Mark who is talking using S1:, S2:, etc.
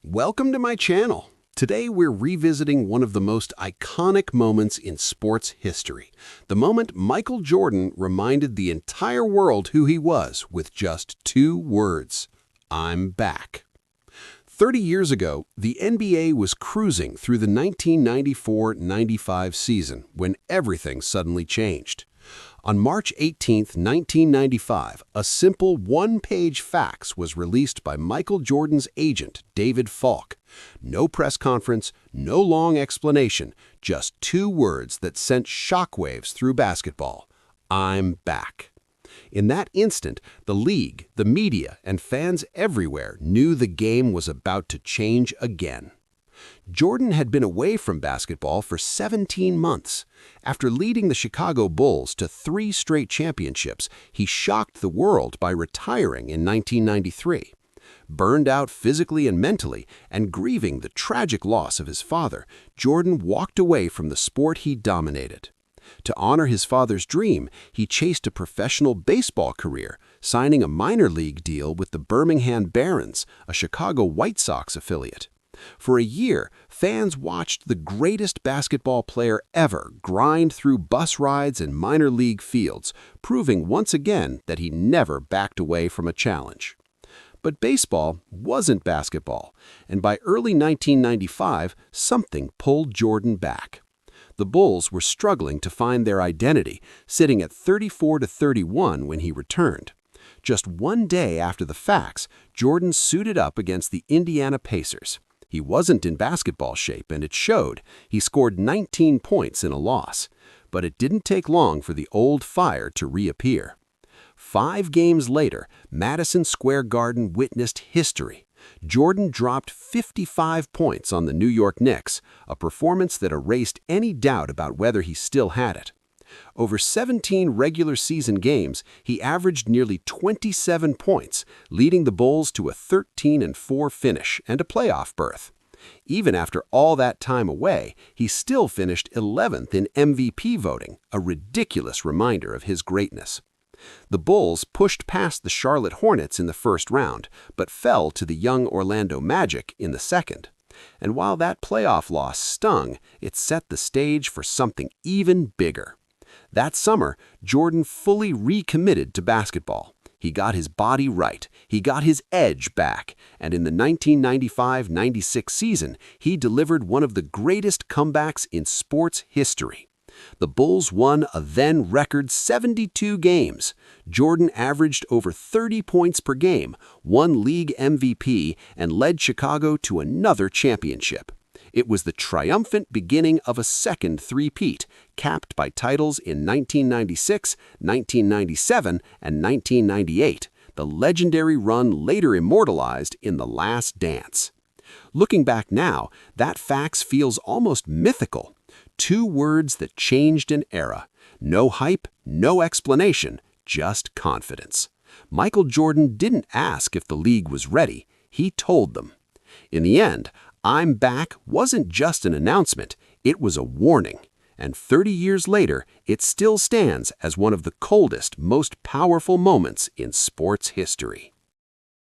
S1: Welcome to my channel. Today we're revisiting one of the most iconic moments in sports history. The moment Michael Jordan reminded the entire world who he was with just 2 words. I'm back. 30 years ago, the NBA was cruising through the 1994-95 season when everything suddenly changed. On March 18, 1995, a simple one-page fax was released by Michael Jordan's agent, David Falk. No press conference, no long explanation, just 2 words that sent shockwaves through basketball. I'm back. In that instant, the league, the media, and fans everywhere knew the game was about to change again. Jordan had been away from basketball for 17 months. After leading the Chicago Bulls to 3 straight championships, he shocked the world by retiring in 1993. Burned out physically and mentally, and grieving the tragic loss of his father, Jordan walked away from the sport he dominated. To honor his father's dream, he chased a professional baseball career, signing a minor league deal with the Birmingham Barons, a Chicago White Sox affiliate. For a year, fans watched the greatest basketball player ever grind through bus rides and minor league fields, proving once again that he never backed away from a challenge. But baseball wasn't basketball, and by early 1995, something pulled Jordan back. The Bulls were struggling to find their identity, sitting at 34-31 when he returned. Just one day after the fax, Jordan suited up against the Indiana Pacers. He wasn't in basketball shape, and it showed. He scored 19 points in a loss. But it didn't take long for the old fire to reappear. 5 games later, Madison Square Garden witnessed history. Jordan dropped 55 points on the New York Knicks, a performance that erased any doubt about whether he still had it. Over 17 regular season games, he averaged nearly 27 points, leading the Bulls to a 13-4 finish and a playoff berth. Even after all that time away, he still finished 11th in MVP voting, a ridiculous reminder of his greatness. The Bulls pushed past the Charlotte Hornets in the first round, but fell to the young Orlando Magic in the second. And while that playoff loss stung, it set the stage for something even bigger. That summer, Jordan fully recommitted to basketball. He got his body right, he got his edge back, and in the 1995-96 season, he delivered one of the greatest comebacks in sports history. The Bulls won a then-record 72 games. Jordan averaged over 30 points per game, won league MVP, and led Chicago to another championship. It was the triumphant beginning of a second three-peat, capped by titles in 1996, 1997, and 1998, the legendary run later immortalized in The Last Dance. Looking back now, that fax feels almost mythical. 2 words that changed an era. No hype, no explanation, just confidence. Michael Jordan didn't ask if the league was ready, he told them. In the end, I'm back wasn't just an announcement, it was a warning. And 30 years later, it still stands as one of the coldest, most powerful moments in sports history.